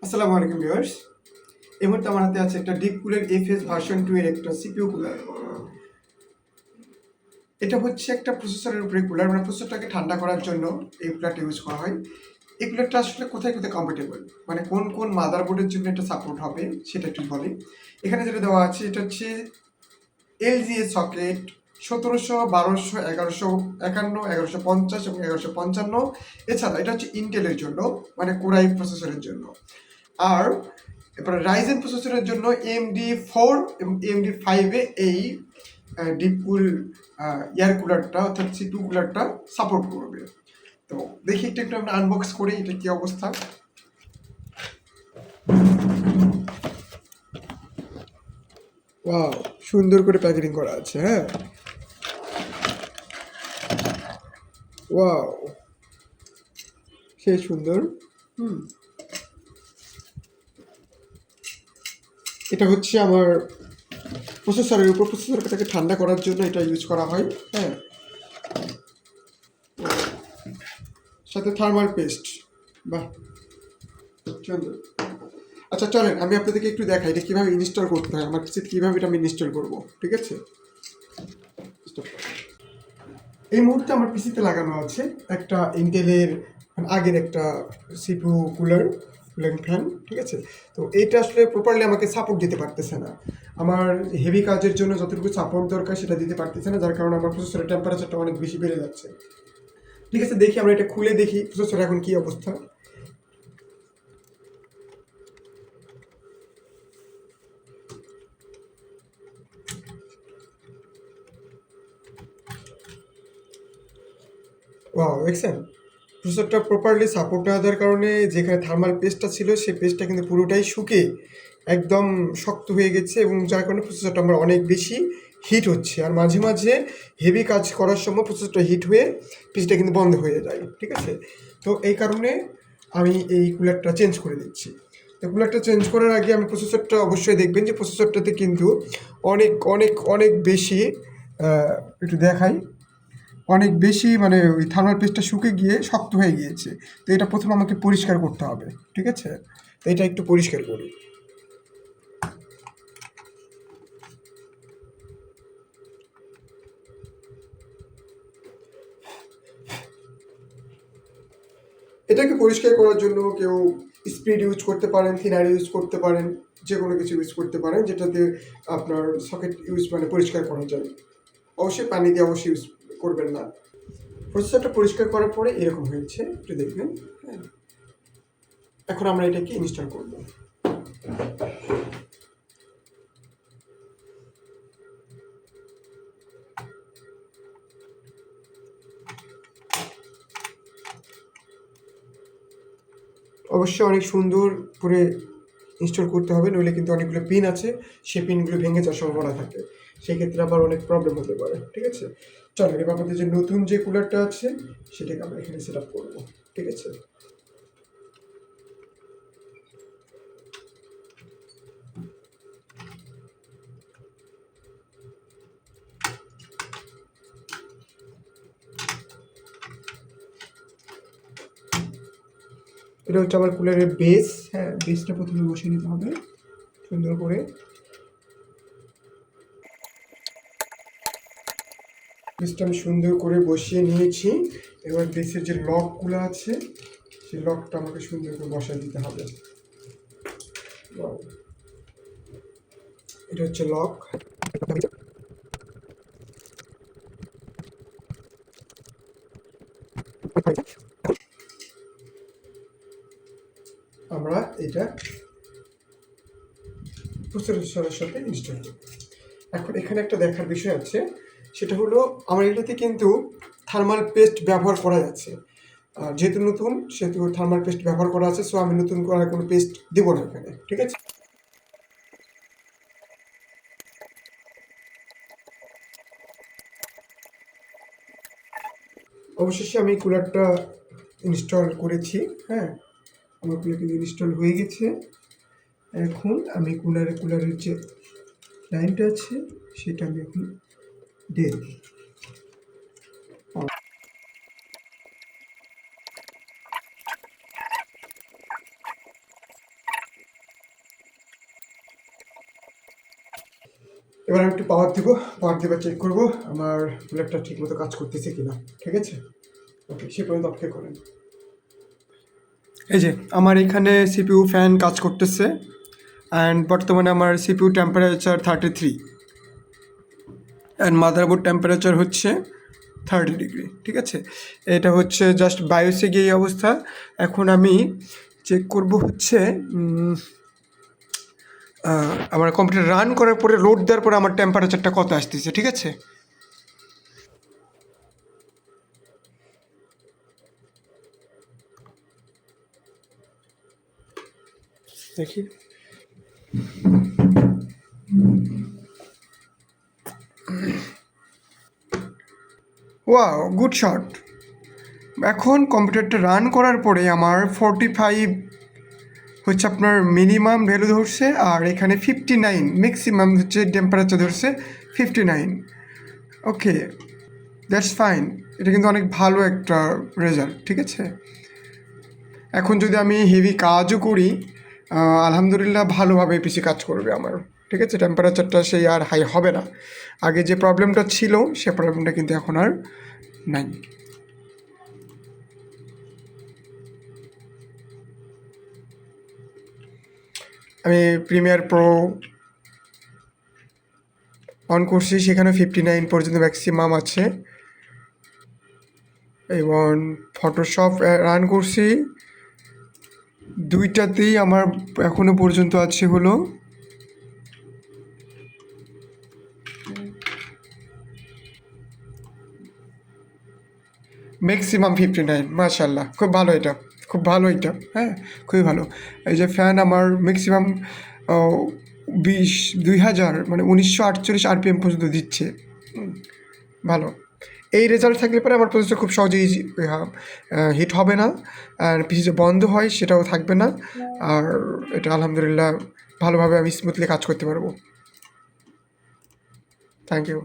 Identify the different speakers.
Speaker 1: আসসালামু আলাইকুম ভিউয়ার্স। এই মুহূর্তে আমার হাতে আছে একটা ডিপ কুলের এফএস ভার্সন 2 এর একটা সিপিইউ কুলার। এটা হচ্ছে একটা প্রসেসরের উপরে কুলার, মানে প্রসেসরটাকে ঠান্ডা করার জন্য এই কুলারটা ইউজ করা হয়। এই কুলারটা আসলে কোথায় কোথায় কম্প্যাটেবল, মানে কোন কোন মাদারবোর্ডের জন্য এটা সাপোর্ট হবে সেটা একটু বলি। এখানে যেটা দেওয়া আছে এটা হচ্ছে এলজিএ সকেট 1700, 1200, 1151, 1150 এবং 1155। এছাড়া এটা হচ্ছে ইন্টেলের জন্য, মানে কোরাই প্রসেসরের জন্য। আর এরপরে রাইজেন প্রসেসরের জন্য AMD 4 এবং AMD 5 এই ডিপ কুল এয়ার কুলারটা অর্থাৎ সিপিইউ কুলারটা সাপোর্ট করবে। তো দেখি একটু একটু আমরা আনবক্স করি এটা কি অবস্থা। ওয়াও, সুন্দর করে প্যাকেটিং করা আছে। হ্যাঁ, ওয়াও, সেই সুন্দর। হুম, এটা হচ্ছে আমার প্রসেসরের উপর, প্রসেসরটাকে ঠান্ডা করার জন্য এটা ইউজ করা হয়। হ্যাঁ, সাথে থার্মাল পেস্ট। বাহ, সুন্দর। আচ্ছা চলেন আমি আপনাদেরকে একটু দেখাই এটা কীভাবে ইনস্টল করতে হয়, আমার পিসিতে কীভাবে এটা আমি ইনস্টল করবো। ঠিক আছে, এই মুহূর্তে আমার পিসিতে লাগানো আছে একটা ইন্টেলের আগের একটা সিপিইউ কুলিং ফ্যান। ঠিক আছে, তো এইটা আসলে প্রপারলি আমাকে সাপোর্ট দিতে পারতেছে না। আমার হেভি কাজের জন্য যতটুকু সাপোর্ট দরকার সেটা দিতে পারতেছে না, যার কারণে আমার প্রসেসরের টেম্পারেচারটা অনেক বেশি বেড়ে যাচ্ছে। ঠিক আছে, দেখি আমরা এটা খুলে দেখি প্রসেসর এখন কী অবস্থা। ওয়াও, দেখছেন প্রসেসরটা প্রপারলি সাপোর্ট না দেওয়ার কারণে যেখানে থার্মাল পেস্টটা ছিল সেই পেস্টটা কিন্তু পুরোটাই শুকে একদম শক্ত হয়ে গেছে, এবং যার কারণে প্রসেসরটা আমার অনেক বেশি হিট হচ্ছে। আর মাঝে মাঝে হেভি কাজ করার সময় প্রসেসরটা হিট হয়ে পিসটা কিন্তু বন্ধ হয়ে যায়। ঠিক আছে, তো এই কারণে আমি এই কুলারটা চেঞ্জ করে দিচ্ছি। তো কুলারটা চেঞ্জ করার আগে আমি প্রসেসরটা অবশ্যই দেখবেন যে প্রসেসরটাতে কিন্তু অনেক অনেক অনেক বেশি একটু দেখাই, অনেক বেশি মানে ওই থার্মাল পেস্টটা শুকে গিয়ে শক্ত হয়ে গিয়েছে। তো এটা প্রথমে আমাকে পরিষ্কার করতে হবে। ঠিক আছে, তো এটা একটু পরিষ্কার করি। এটাকে পরিষ্কার করার জন্য কেউ স্পিড ইউজ করতে পারেন, থিনার ইউজ করতে পারেন, যে কোনো কিছু ইউজ করতে পারেন যেটাতে আপনার সকেট ইউজ মানে পরিষ্কার করা যায়। অবশ্যই পানি দিয়ে অবশ্যই ইউজ করবেন না। প্রসেসরটা পরিষ্কার করার পরে এরকম হয়েছে, একটু দেখবেন। হ্যাঁ, এখন আমরা এটাকে ইনস্টল করব। অবশ্যই অনেক সুন্দর করে ইনস্টল করতে হবে, নইলে কিন্তু অনেকগুলো পিন আছে, সেই পিনগুলো ভেঙে যাওয়ার সম্ভাবনা থাকে, সেক্ষেত্রে আবার অনেক প্রবলেম হতে পারে। ঠিক আছে, চলো এবার আমাদের যে নতুন যে কুলারটা আছে সেটাকে আমরা এখানে সেট আপ করবো। ঠিক আছে, এটা হচ্ছে আমার কুলারের বেস। হ্যাঁ, বেসটা প্রথমে বসিয়ে নিতে হবে সুন্দর করে। বেসটা আমি সুন্দর করে বসিয়ে নিয়েছি। এবার বেসের যে লকগুলো আছে সেই লকটা আমাকে সুন্দর করে বসায় দিতে হবে। এটা হচ্ছে লক। আমরা এটা প্রসেসরের সাথে ইনস্টল করব। এখন এখানে একটা দেখার বিষয় আছে, সেটা হলো আমার এটাতে কিন্তু থার্মাল পেস্ট ব্যবহার করা যাচ্ছে। যেহেতু নতুন সেহেতু থার্মাল পেস্ট ব্যবহার করা আছে, সো আমি নতুন করে কোনো পেস্ট দেবো না এখানে। ঠিক আছে, অবশেষে আমি কুলারটা ইনস্টল করেছি। হ্যাঁ, আমার কুলার কিন্তু ইনস্টল হয়ে গেছে। এখন আমি কুলারের যে লাইনটা আছে সেটা আমি এখন দিয়ে দেবো। এবার আমি একটু পাওয়ার দিব, পাওয়ার দিয়ে চেক করবো আমার কুলারটা ঠিক মতো কাজ করতেছে কিনা। ঠিক আছে, ওকে, সে পর্যন্ত অপেক্ষা করেন। এই যে আমার এখানে সিপিইউ ফ্যান কাজ করতেছে, অ্যান্ড বর্তমানে আমার CPU temperature 33 and motherboard temperature হচ্ছে 30 ডিগ্রি। ঠিক আছে, এটা হচ্ছে জাস্ট বায়োসে গিয়ে এই অবস্থা। এখন আমি চেক করব হচ্ছে আমার কম্পিউটার রান করার পরে লোড দেওয়ার পরে আমার টেম্পারেচারটা কত আসতেছে। ঠিক আছে, দেখি। Wow, good shot. এখন কম্পিউটারটা রান করার পরে আমার 45 হচ্ছে আপনার মিনিমাম ভ্যালু ধরছে, আর এখানে 59 ম্যাক্সিমাম হচ্ছে টেম্পারেচার ধরছে 59। ওকে, দ্যাটস ফাইন। এটা কিন্তু অনেক ভালো একটা রেজাল্ট। ঠিক আছে, এখন যদি আমি হেভি কাজও করি আলহামদুলিল্লাহ ভালোভাবে পিসি কাজ করবে আমার। ঠিক আছে, টেম্পারেচারটা সেই আর হাই হবে না। আগে যে প্রবলেমটা ছিল সে প্রবলেমটা কিন্তু এখন আর নাই। আমি প্রিমিয়ার প্রো অন করছি, সেখানে 59 পর্যন্ত ম্যাক্সিমাম আছে, এবং ফটোশপ রান করছি, দুইটাতেই আমার এখনও পর্যন্ত আছে হলো ম্যাক্সিমাম 59। মাশাল্লাহ, খুব ভালো এটা, খুব ভালো এটা, হ্যাঁ খুবই ভালো। এই যে ফ্যান আমার ম্যাক্সিমাম 2000 মানে 1948 আরপিএম পর্যন্ত দিচ্ছে। ভালো। এই রেজাল্ট থাকলে পরে আমার প্রসেসর খুব সহজেই হিট হবে না, আর পিসি যে বন্ধ হয় সেটাও থাকবে না, আর এটা আলহামদুলিল্লাহ ভালোভাবে আমি স্মুথলি কাজ করতে পারবো। Thank you.